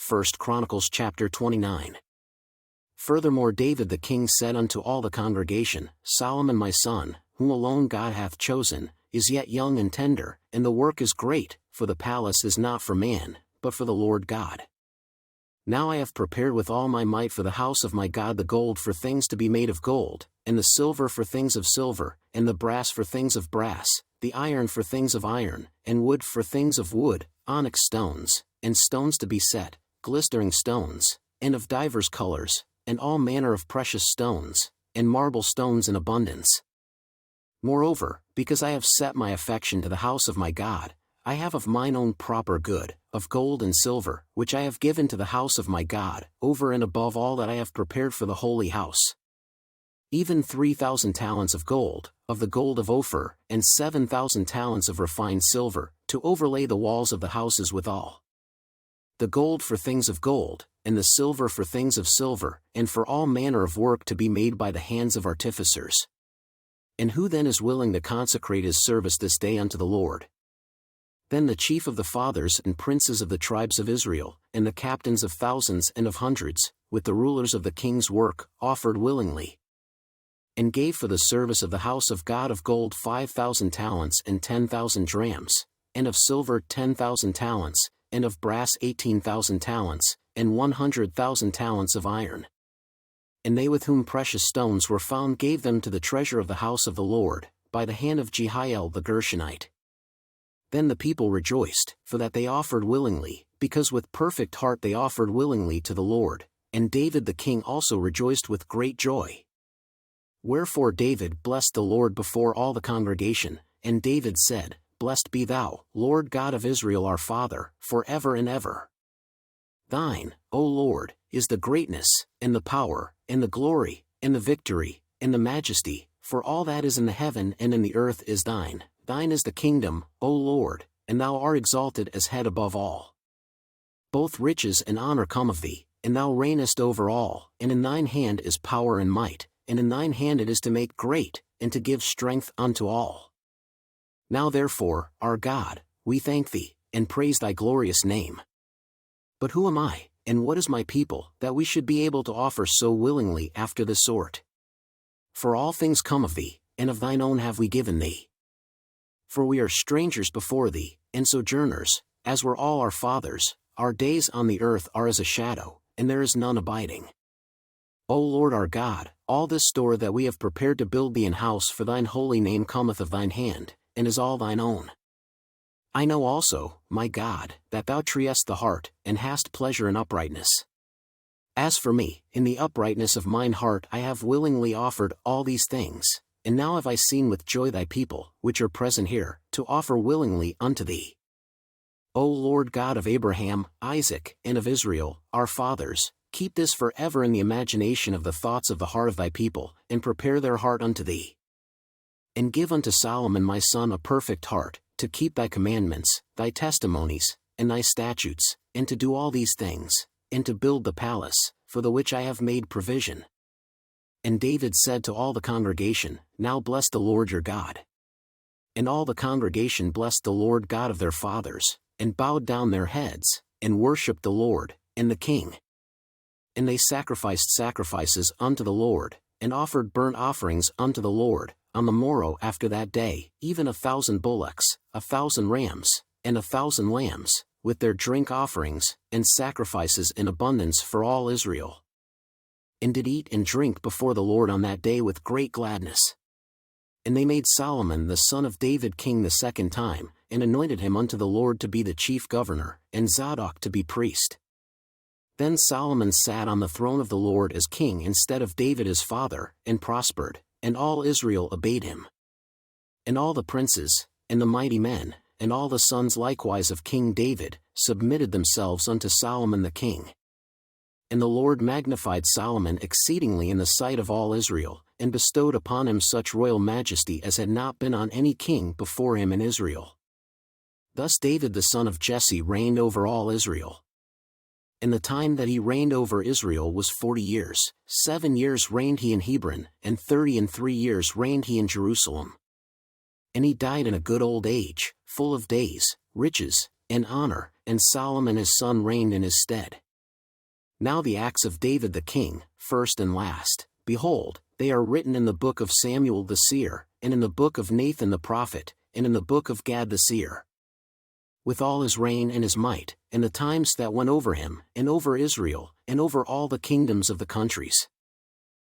1 Chronicles chapter 29. Furthermore David the king said unto all the congregation, Solomon my son, whom alone God hath chosen, is yet young and tender, and the work is great, for the palace is not for man, but for the Lord God. Now I have prepared with all my might for the house of my God the gold for things to be made of gold, and the silver for things of silver, and the brass for things of brass, the iron for things of iron, and wood for things of wood, onyx stones, and stones to be set, glistering stones, and of divers colors, and all manner of precious stones, and marble stones in abundance. Moreover, because I have set my affection to the house of my God, I have of mine own proper good, of gold and silver, which I have given to the house of my God, over and above all that I have prepared for the holy house. Even 3,000 talents of gold, of the gold of Ophir, and 7,000 talents of refined silver, to overlay the walls of the houses withal. The gold for things of gold, and the silver for things of silver, and for all manner of work to be made by the hands of artificers. And who then is willing to consecrate his service this day unto the Lord? Then the chief of the fathers and princes of the tribes of Israel, and the captains of thousands and of hundreds, with the rulers of the king's work, offered willingly, and gave for the service of the house of God of gold 5,000 talents and 10,000 drams, and of silver 10,000 talents, and of brass 18,000 talents, and 100,000 talents of iron. And they with whom precious stones were found gave them to the treasure of the house of the Lord, by the hand of Jehiel the Gershonite. Then the people rejoiced, for that they offered willingly, because with perfect heart they offered willingly to the Lord, and David the king also rejoiced with great joy. Wherefore David blessed the Lord before all the congregation, and David said, Blessed be thou, Lord God of Israel our Father, for ever and ever. Thine, O Lord, is the greatness, and the power, and the glory, and the victory, and the majesty, for all that is in the heaven and in the earth is thine. Thine is the kingdom, O Lord, and thou art exalted as head above all. Both riches and honor come of thee, and thou reignest over all, and in thine hand is power and might, and in thine hand it is to make great, and to give strength unto all. Now therefore, our God, we thank thee, and praise thy glorious name. But who am I, and what is my people, that we should be able to offer so willingly after this sort? For all things come of thee, and of thine own have we given thee. For we are strangers before thee, and sojourners, as were all our fathers, our days on the earth are as a shadow, and there is none abiding. O Lord our God, all this store that we have prepared to build thee an house for thine holy name cometh of thine hand, and is all thine own. I know also, my God, that thou triest the heart, and hast pleasure in uprightness. As for me, in the uprightness of mine heart I have willingly offered all these things, and now have I seen with joy thy people, which are present here, to offer willingly unto thee. O Lord God of Abraham, Isaac, and of Israel, our fathers, keep this for ever in the imagination of the thoughts of the heart of thy people, and prepare their heart unto thee. And give unto Solomon my son a perfect heart, to keep thy commandments, thy testimonies, and thy statutes, and to do all these things, and to build the palace, for the which I have made provision. And David said to all the congregation, Now bless the Lord your God. And all the congregation blessed the Lord God of their fathers, and bowed down their heads, and worshipped the Lord, and the king. And they sacrificed sacrifices unto the Lord, and offered burnt offerings unto the Lord, on the morrow after that day, even 1,000 bullocks, 1,000 rams, and 1,000 lambs, with their drink offerings, and sacrifices in abundance for all Israel. And did eat and drink before the Lord on that day with great gladness. And they made Solomon the son of David king the second time, and anointed him unto the Lord to be the chief governor, and Zadok to be priest. Then Solomon sat on the throne of the Lord as king instead of David his father, and prospered, and all Israel obeyed him. And all the princes, and the mighty men, and all the sons likewise of King David, submitted themselves unto Solomon the king. And the Lord magnified Solomon exceedingly in the sight of all Israel, and bestowed upon him such royal majesty as had not been on any king before him in Israel. Thus David the son of Jesse reigned over all Israel. And the time that he reigned over Israel was 40 years, 7 years reigned he in Hebron, and 33 years reigned he in Jerusalem. And he died in a good old age, full of days, riches, and honor, and Solomon his son reigned in his stead. Now the acts of David the king, first and last, behold, they are written in the book of Samuel the seer, and in the book of Nathan the prophet, and in the book of Gad the seer. With all his reign and his might, and the times that went over him, and over Israel, and over all the kingdoms of the countries.